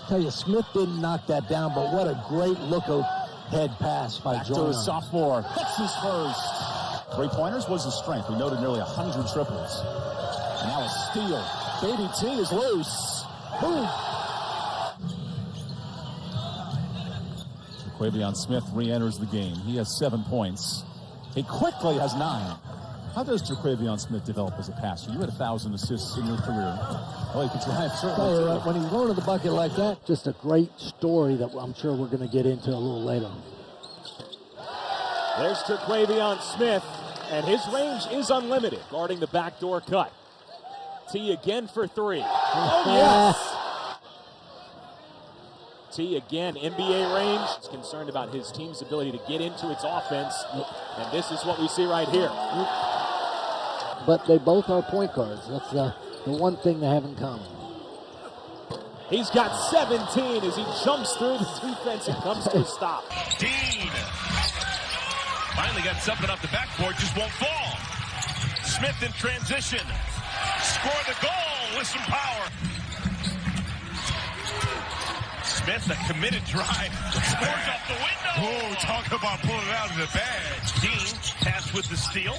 Tell you, Smith didn't knock that down, but what a great look-ahead pass by Joyner. To his sophomore. Hits his first. Three-pointers was his strength. We noted nearly 100 triples. And now a steal. Baby T is loose. Boom. Terquavion Smith re-enters the game. He has 7 points. He quickly has 9. How does Terquavion Smith develop as a passer? You had 1,000 assists in your career. Oh, you could drive certainly. When he's going to the bucket like that, just a great story that I'm sure we're going to get into a little later. There's Terquavion Smith, and his range is unlimited, guarding the backdoor cut. T again for 3. Oh, yes! T again, NBA range. He's concerned about his team's ability to get into its offense, and this is what we see right here. But they both are point guards. That's the one thing they have in common. He's got 17 as he jumps through the defense and comes to a stop. Dean finally got something off the backboard, just won't fall. Smith in transition. Score the goal with some power. Smith, a committed drive. Scores off the window. Oh, talk about pulling it out of the bag. Dean passed with the steal.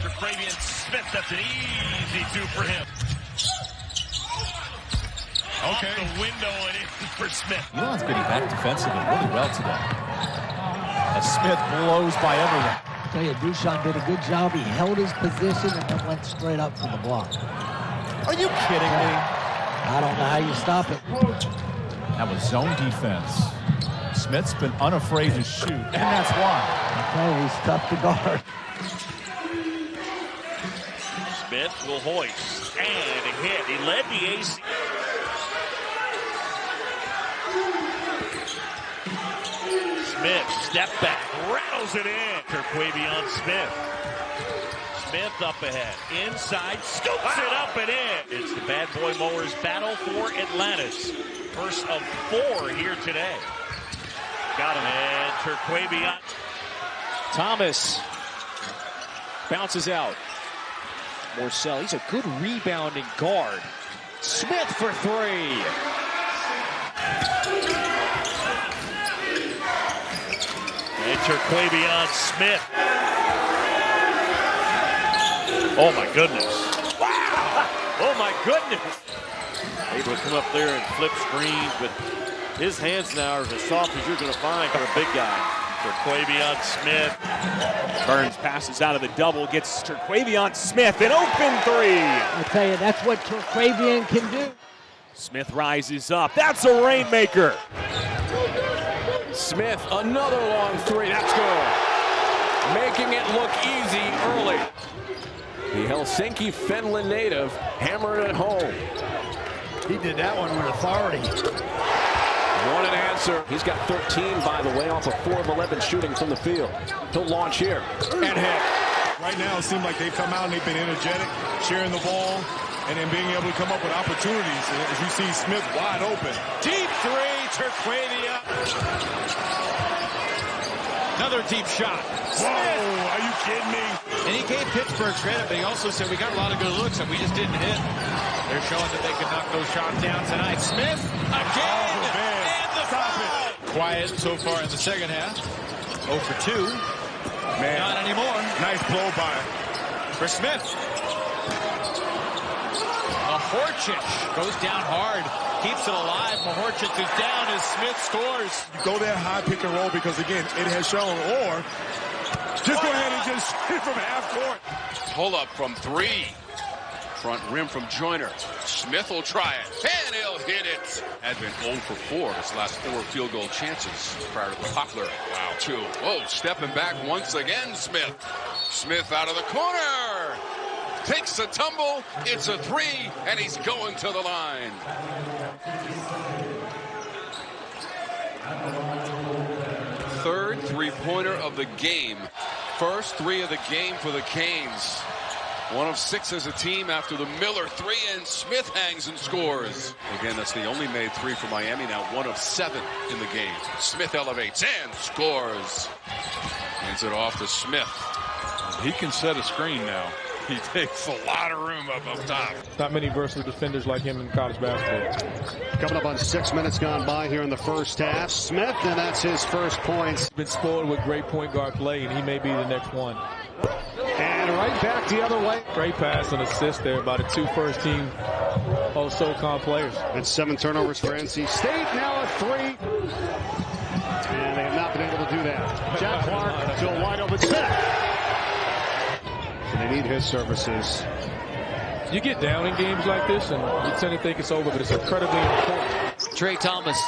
Terquavion Smith, that's an easy 2 for him. Okay. Off the window and in for Smith. Elon's getting back defensively really well today. As Smith blows by everyone. I tell you, Duchamp did a good job. He held his position and then went straight up for the block. Are you kidding me? I don't know how you stop it. That was zone defense. Smith's been unafraid to shoot, and that's why. Okay, he's tough to guard. Smith will hoist and a hit. He led the AC. Smith, step back, rattles it in. Terquavion Smith. Smith up ahead, inside, scoops it up and in. It's the Bad Boy Mowers battle for Atlantis. First of 4 here today. Got him, and Terquavion. Thomas bounces out. Morcell, he's a good rebounding guard. Smith for 3. And Terquavion Smith. Oh my goodness. Wow! Oh my goodness. Able to come up there and flip screens, but his hands now are as soft as you're going to find for a big guy. Terquavion Smith. Burns passes out of the double, gets Terquavion Smith an open 3. I tell you, that's what Terquavion can do. Smith rises up. That's a rainmaker. Smith, another long 3. That's good. Making it look easy early. The Helsinki, Finland native hammering it home. He did that one with authority. One an answer. He's got 13, by the way, off of 4 of 11 shooting from the field. He'll launch here and hit. Right now, it seems like they've come out and they've been energetic, sharing the ball, and then being able to come up with opportunities. As you see Smith wide open. Deep 3, Terquavion. Another deep shot. Whoa, are you kidding me? And he gave Pittsburgh credit, but he also said we got a lot of good looks and we just didn't hit. They're showing that they can knock those shots down tonight. Smith again, and the foul. Quiet so far in the second half. 0 for 2. Man, not anymore. Nice blow by for Smith. Mahorcic goes down hard, keeps it alive. Mahorcic is down as Smith scores. You go that high pick and roll because, again, it has shown, or just go ahead and just shoot from half court. Pull up from 3. Front rim from Joyner. Smith will try it, and he'll hit it. Had been 0 for 4 his last 4 field goal chances prior to the Poplar. Wow, 2. Oh, stepping back once again, Smith. Smith out of the corner. Takes a tumble. It's a 3, and he's going to the line. Third three-pointer of the game. First 3 of the game for the Canes. 1 of 6 as a team after the Miller 3, and Smith hangs and scores. Again, that's the only made 3 for Miami, now 1 of 7 in the game. Smith elevates and scores. Hands it off to Smith. He can set a screen now. He takes a lot of room up top. Not many versatile defenders like him in college basketball. Coming up on 6 minutes gone by here in the first half. Smith, and that's his first points. Been spoiled with great point guard play, and he may be the next one. And right back the other way. Great pass and assist there by the 2 first-team SoCon players. And 7 turnovers for NC State. Now a 3. And they have not been able to do that. Jack Clark to a wide open Smith. And they need his services. You get down in games like this, and you tend to think it's over, but it's incredibly important. Trey Thomas.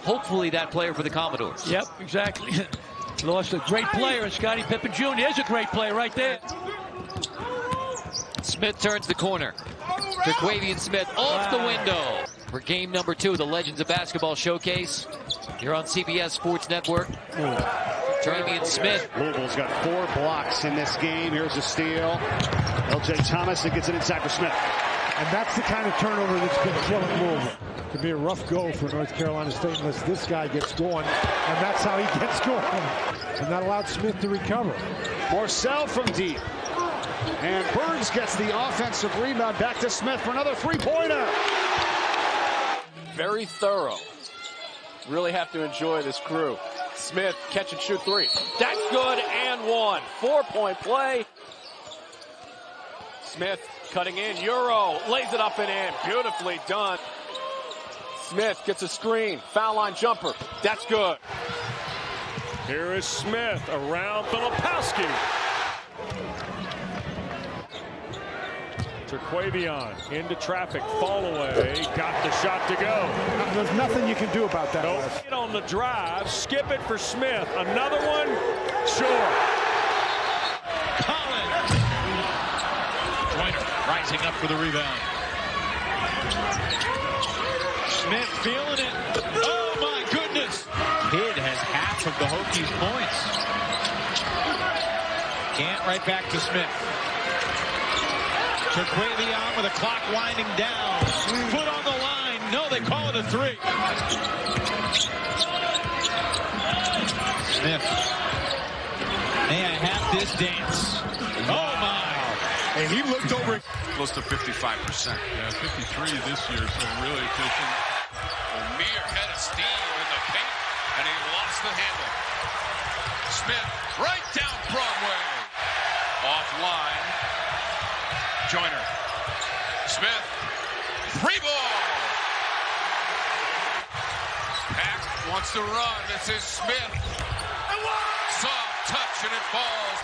Hopefully that player for the Commodores. Yep, exactly. Lost a great player, Scottie Pippen Jr. There's a great player right there. Smith turns the corner. Terquavion Smith off the window. For game number 2 of the Legends of Basketball Showcase. You're on CBS Sports Network. Terquavion Smith. Louisville's got 4 blocks in this game. Here's a steal. L.J. Thomas that gets it inside for Smith. And that's the kind of turnover that's been killing Louisville. It could be a rough go for North Carolina State unless this guy gets going. And that's how he gets going. And that allowed Smith to recover. Morcell from deep. And Burns gets the offensive rebound. Back to Smith for another 3-pointer. Very thorough. Really have to enjoy this crew. Smith, catch and shoot 3. That's good, and 1. 4-point play. Smith cutting in. Euro lays it up and in. Beautifully done. Smith gets a screen. Foul line jumper. That's good. Here is Smith around Filipowski. Terquavion into traffic, fall away, got the shot to go. There's nothing you can do about that. Nope. On the drive, skip it for Smith. Another one, sure. Collins. Joyner rising up for the rebound. Smith feeling it. Oh my goodness. Kidd has half of the Hokies points. Can't right back to Smith. Terquavion with a clock winding down. Foot on the line. No, they call it a 3. Smith. May I have this dance? Oh, my. And he looked over. Close to 55%. Yeah, 53 this year, so really efficient. O'Meara had a steal in the paint, and he lost the handle. Smith right down Broadway. Offline. Joyner. Smith. 3 ball. Pack wants to run. This is Smith. Soft touch and it falls.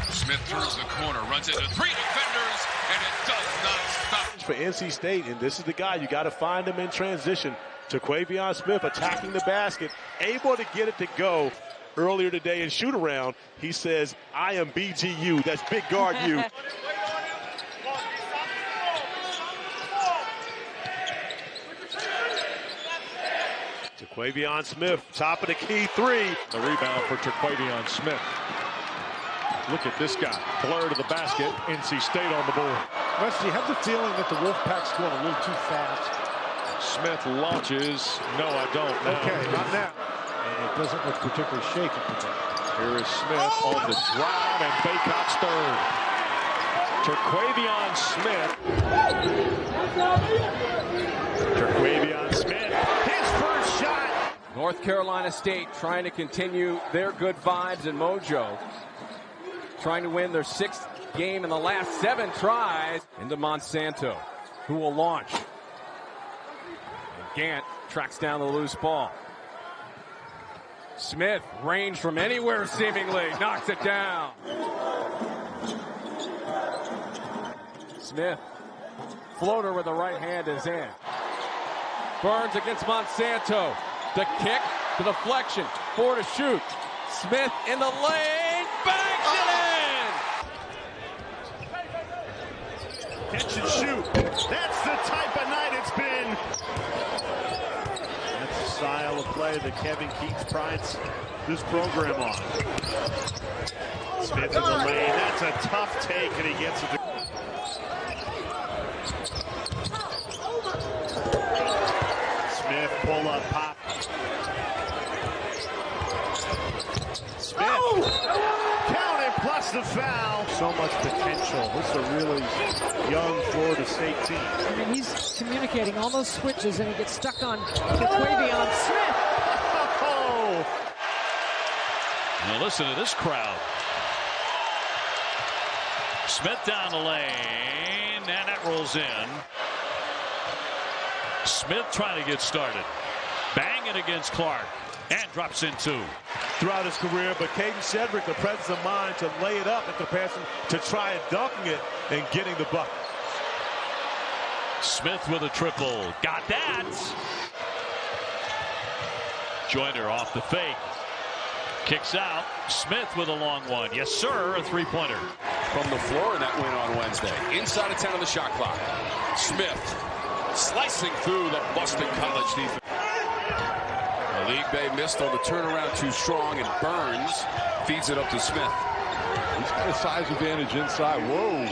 Smith turns the corner, runs into 3 defenders, and it does not stop. For NC State, and this is the guy you got to find him in transition. Terquavion Smith attacking the basket, able to get it to go. Earlier today in shoot around, he says, I am BGU. That's big guard you. Terquavion Smith, top of the key 3. The rebound for Terquavion Smith. Look at this guy. Blur to the basket. NC State on the board. Wes, you have the feeling that the Wolfpack's going a little too fast. Smith launches. No, I don't. Now. Okay, not now. And it doesn't look particularly shaky today. Here is Smith on the drive, and Baycott's third. Terquavion Smith. Terquavion Smith. His first shot. North Carolina State trying to continue their good vibes and mojo. Trying to win their 6th game in the last 7 tries. Into Monsanto, who will launch. And Gant tracks down the loose ball. Smith, range from anywhere seemingly, knocks it down. Smith, floater with the right hand is in. Burns against Monsanto. The kick, the deflection, 4 to shoot. Smith in the lane, bangs it in! Catch and shoot. That's the type of night it's been. That's the style of play that Kevin Keats prides this program on. Smith in the lane. That's a tough take, and he gets it. Smith pull up pop. Smith. Count it, plus gets the foul. So much potential. This is a really young Florida State team. I mean, he's communicating all those switches, and he gets stuck on Terquavion Smith. Oh! Now listen to this crowd. Smith down the lane, and that rolls in. Smith trying to get started. Bang it against Clark, and drops in 2. Throughout his career, but Caden Shedrick, the presence of mind to lay it up at the passing, to try and dunking it and getting the bucket. Smith with a triple. Got that. Joyner off the fake. Kicks out. Smith with a long one. Yes, sir. A three-pointer. From the floor in that win on Wednesday. Inside of 10 on the shot clock. Smith slicing through the Boston College defense. The league bay missed on the turnaround too strong, and Burns feeds it up to Smith. He's got a size advantage inside. Whoa.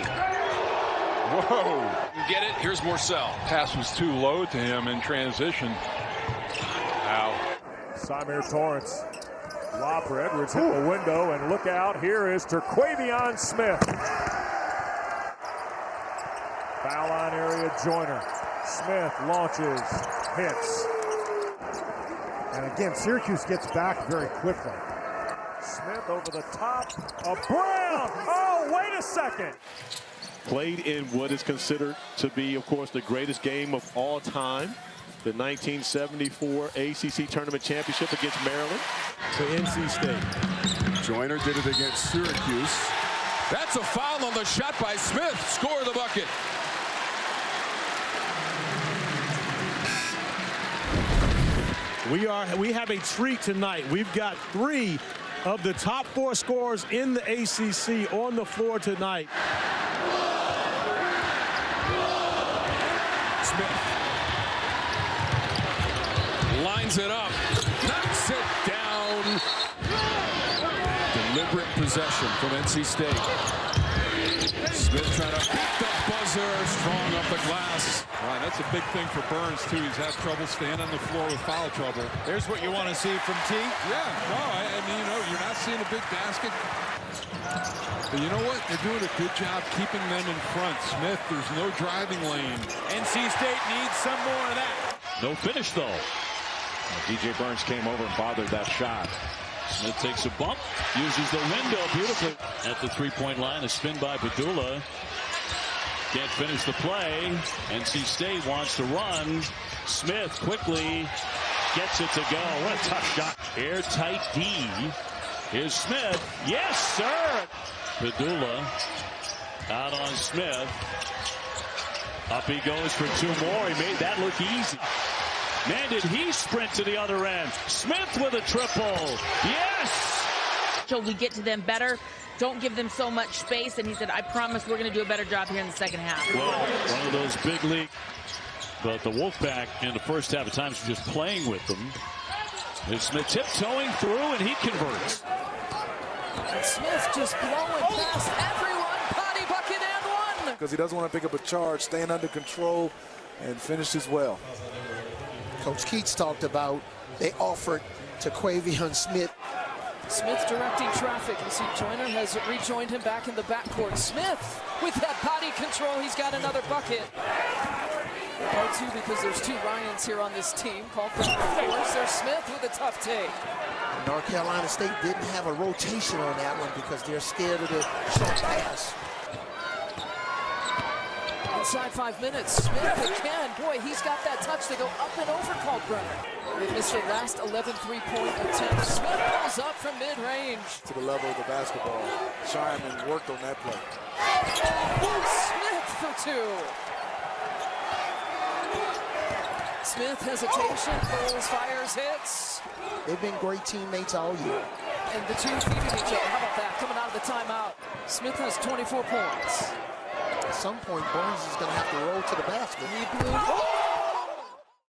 Whoa. Get it? Here's Morcell. Pass was too low to him in transition. Wow. Samir Torrance. Lob for Edwards, hit the window, and look out. Here is Terquavion Smith. Foul line area, Joyner. Smith launches, hits. And again, Syracuse gets back very quickly. Smith over the top of Brown. Oh, wait a second. Played in what is considered to be, of course, the greatest game of all time. The 1974 ACC Tournament Championship against Maryland to NC State. Joyner did it against Syracuse. That's a foul on the shot by Smith. Score the bucket. We have a treat tonight. We've got 3 of the top 4 scorers in the ACC on the floor tonight. Smith lines it up, knocks it down. Deliberate possession from NC State. Smith trying to beat the buzzer, strong up the glass. Right, that's a big thing for Burns, too. He's had trouble staying on the floor with foul trouble. There's what you want to see from T. Yeah, no, I mean, you know, you're not seeing a big basket. But you know what? They're doing a good job keeping them in front. Smith, there's no driving lane. NC State needs some more of that. No finish, though. DJ Burns came over and bothered that shot. Smith takes a bump, uses the window beautifully. At the three-point line, a spin by Padula. Can't finish the play. NC State wants to run. Smith quickly gets it to go. What a tough shot. Airtight D. Here's Smith. Yes, sir. Padula out on Smith. Up he goes for 2 more. He made that look easy. Man, did he sprint to the other end. Smith with a triple. Yes! So we get to them better. Don't give them so much space. And he said, I promise we're going to do a better job here in the second half. Well, one of those big league. But the Wolfpack in the first half of times were just playing with them. And Smith tiptoeing through, and he converts. And Smith just blowing past everyone. Potty bucket and 1. Because he doesn't want to pick up a charge, staying under control, and finishes well. Coach Keats talked about they offered Terquavion Smith. Smith directing traffic. You see Joyner has rejoined him back in the backcourt. Smith with that body control. He's got another bucket. Part 2 because there's 2 Ryans here on this team. Call for force. There's Smith with a tough take. North Carolina State didn't have a rotation on that one because they're scared of the short pass. Inside 5 minutes, Smith again. Boy, he's got that touch to go up and over Kalkbrenner. With Mr. Last 11 3-point attempts. Smith pulls up from mid-range. To the level of the basketball. Shireman worked on that play. Smith for 2. Smith hesitation, pulls, fires, hits. They've been great teammates all year. And the 2 feeding each other. How about that? Coming out of the timeout. Smith has 24 points. At some point, Burns is going to have to roll to the basket. He blew. Oh!